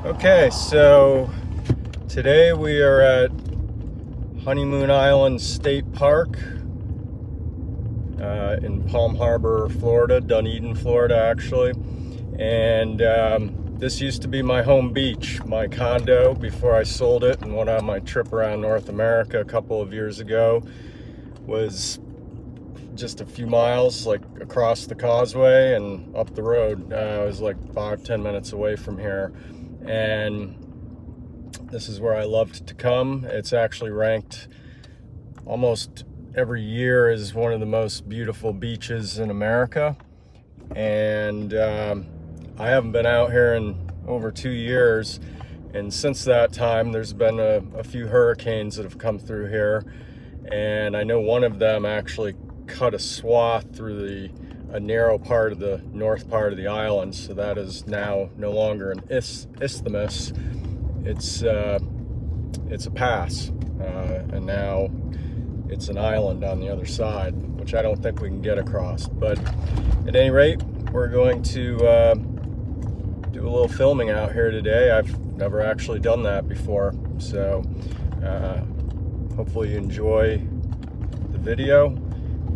Okay, so today we are at Honeymoon Island State Park in Palm Harbor, Florida, Dunedin, Florida, actually. And this used to be my home beach, my condo, before I sold it and went on my trip around North America a couple of years ago. Was just a few miles, like across the causeway and up the road. I was like 5-10 minutes away from here, and this is where I loved to come. It's actually ranked almost every year as one of the most beautiful beaches in America, and I haven't been out here in over 2 years, and since that time there's been a few hurricanes that have come through here, and I know one of them actually cut a swath through a narrow part of the north part of the island, so that is now no longer an isthmus. It's a pass, and now it's an island on the other side, which I don't think we can get across. But at any rate, we're going to do a little filming out here today. I've never actually done that before, so hopefully you enjoy the video.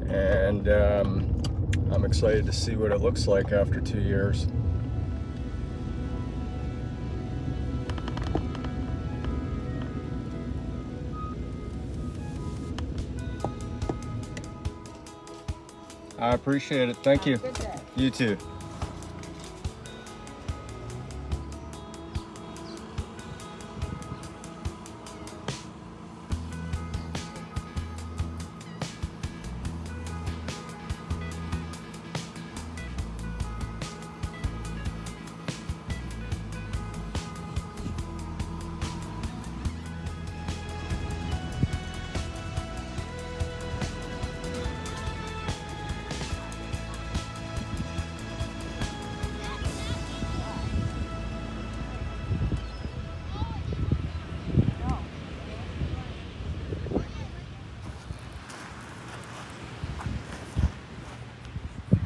And I'm excited to see what it looks like after 2 years. I appreciate it. Thank you. Good day. You too.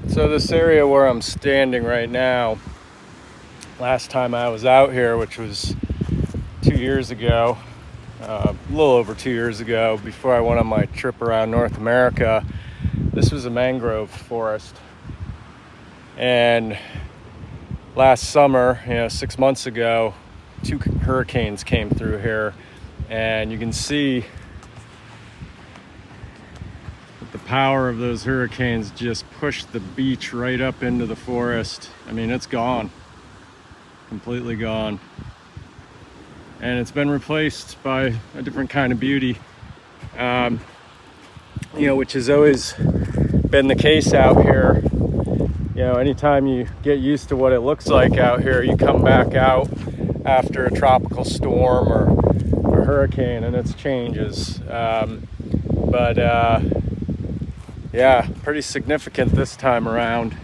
So this area where I'm standing right now, last time I was out here, which was 2 years ago, a little over 2 years ago, before I went on my trip around North America, this was a mangrove forest. And last summer, 6 months ago, 2 hurricanes came through here, and you can see the power of those hurricanes just pushed the beach right up into the forest. I mean, it's gone, completely gone, and it's been replaced by a different kind of beauty, which has always been the case out here. Anytime you get used to what it looks like out here, you come back out after a tropical storm or a hurricane and it changes. Yeah, pretty significant this time around.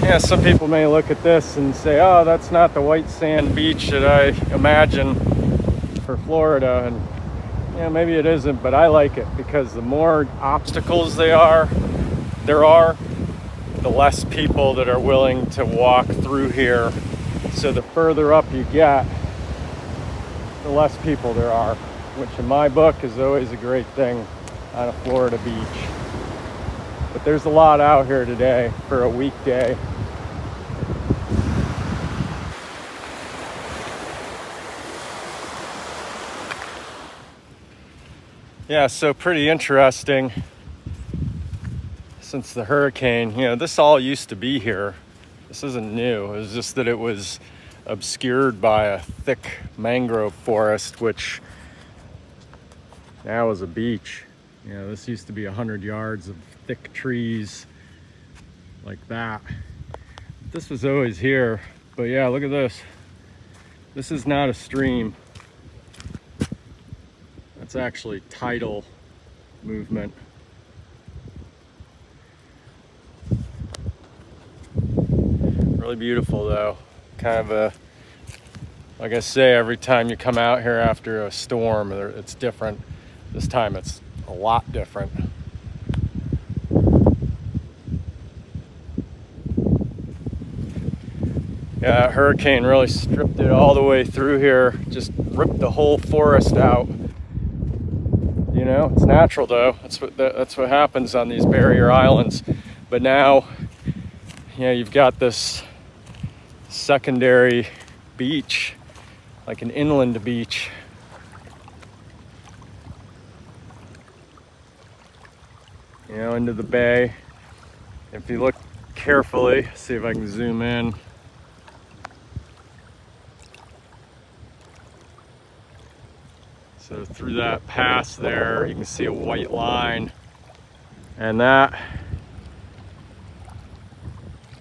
Yeah, some people may look at this and say, oh, that's not the white sand beach that I imagine for Florida. And Yeah, maybe it isn't, but I like it because the more obstacles there are, the less people that are willing to walk through here. So the further up you get, the less people there are, which in my book is always a great thing on a Florida beach. But there's a lot out here today for a weekday. Yeah, so pretty interesting. Since the hurricane, this all used to be here. This isn't new. It was just that it was obscured by a thick mangrove forest, which now is a beach. This used to be 100 yards of thick trees like that. This was always here, but yeah, look at this. This is not a stream. That's actually tidal movement. Really beautiful though. Kind of like I say, every time you come out here after a storm, it's different. This time it's a lot different. Yeah, that hurricane really stripped it all the way through here, just ripped the whole forest out. It's natural though. That's what happens on these barrier islands. But now, you've got this secondary beach, like an inland beach. Into the bay. If you look carefully, see if I can zoom in. So through that pass there, you can see a white line, and that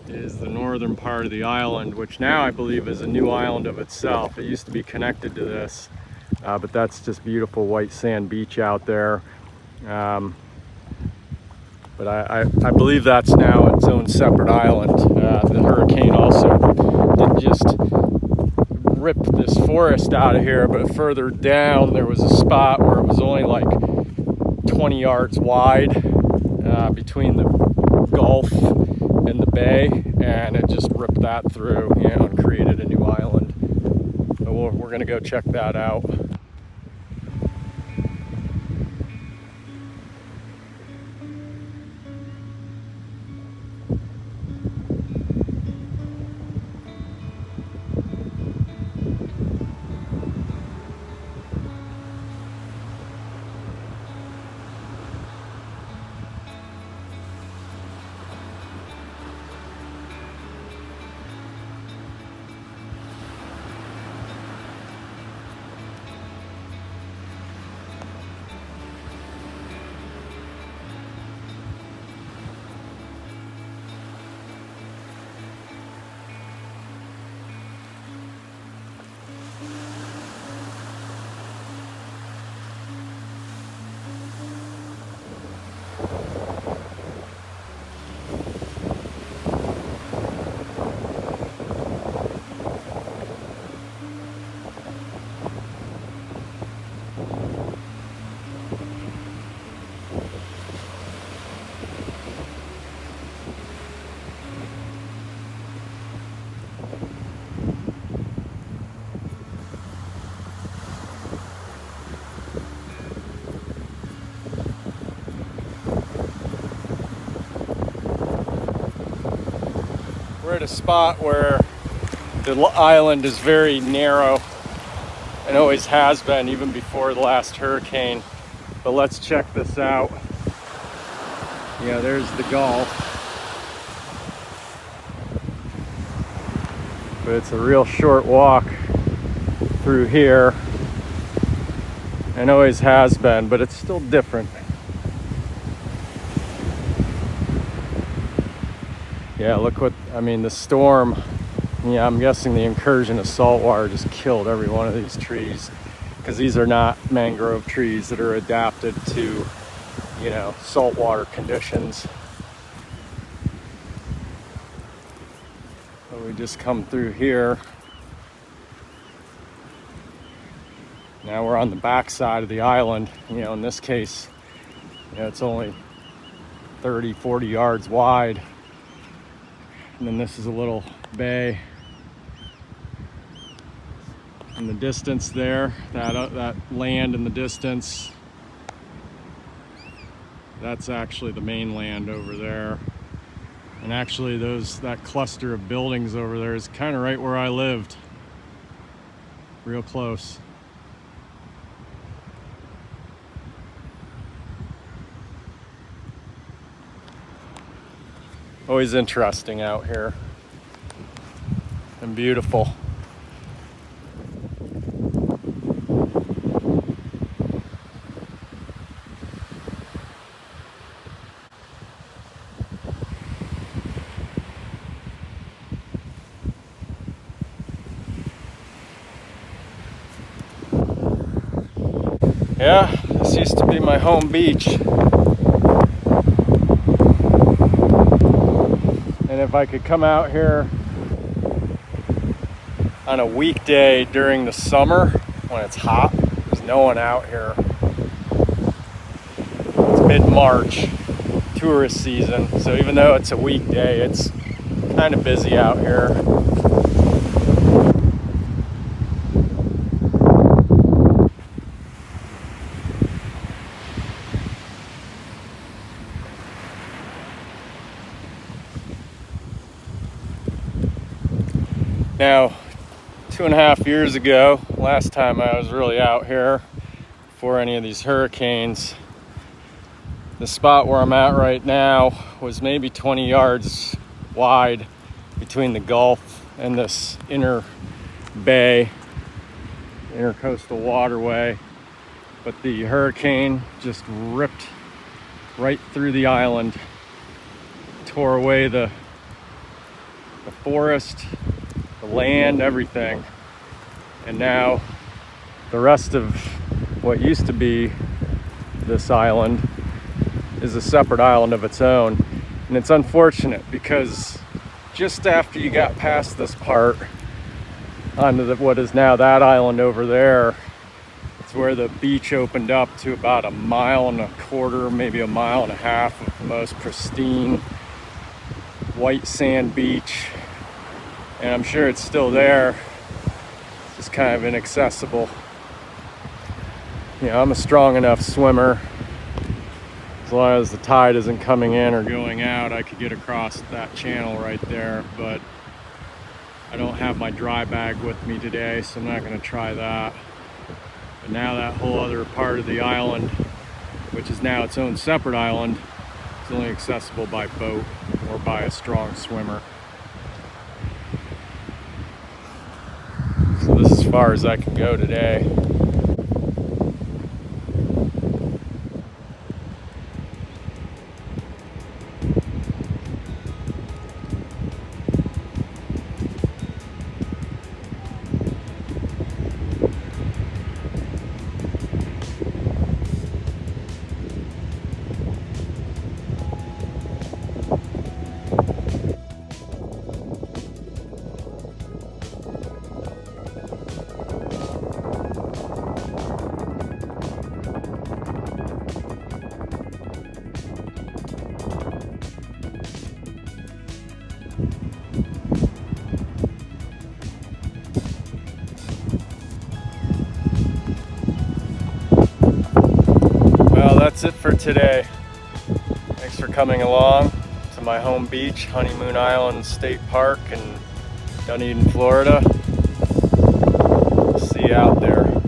is the northern part of the island, which now I believe is a new island of itself. It used to be connected to this, but that's just beautiful white sand beach out there. But I believe that's now its own separate island. The hurricane also didn't just rip this forest out of here, but further down there was a spot where it was only like 20 yards wide between the Gulf and the bay, and it just ripped that through, and created a new island. So we're gonna go check that out. We're at a spot where the island is very narrow and always has been, even before the last hurricane. But let's check this out. There's the Gulf. But it's a real short walk through here, and always has been, but it's still different. Yeah, look the storm, I'm guessing the incursion of salt water just killed every one of these trees, because these are not mangrove trees that are adapted to, saltwater conditions. So we just come through here. Now we're on the back side of the island. In this case, it's only 30-40 yards wide. And then this is a little bay. In the distance there, that land in the distance, that's actually the mainland over there. And actually that cluster of buildings over there is kind of right where I lived. Real close. Always interesting out here and beautiful. Yeah, this used to be my home beach. And if I could come out here on a weekday during the summer when it's hot, there's no one out here. It's mid-March, tourist season, so even though it's a weekday, it's kind of busy out here. Now, 2.5 years ago, last time I was really out here before any of these hurricanes, the spot where I'm at right now was maybe 20 yards wide between the Gulf and this inner bay, intercoastal waterway. But the hurricane just ripped right through the island, tore away the forest, the land, everything. And now the rest of what used to be this island is a separate island of its own. And it's unfortunate because just after you got past this part onto what is now that island over there, it's where the beach opened up to about 1.25 miles, maybe 1.5 miles of the most pristine white sand beach. And I'm sure it's still there, it's just kind of inaccessible. I'm a strong enough swimmer. As long as the tide isn't coming in or going out, I could get across that channel right there. But I don't have my dry bag with me today, so I'm not going to try that. But now that whole other part of the island, which is now its own separate island, is only accessible by boat or by a strong swimmer. So this is as far as I can go today. Well, that's it for today. Thanks for coming along to my home beach, Honeymoon Island State Park in Dunedin, Florida. See you out there.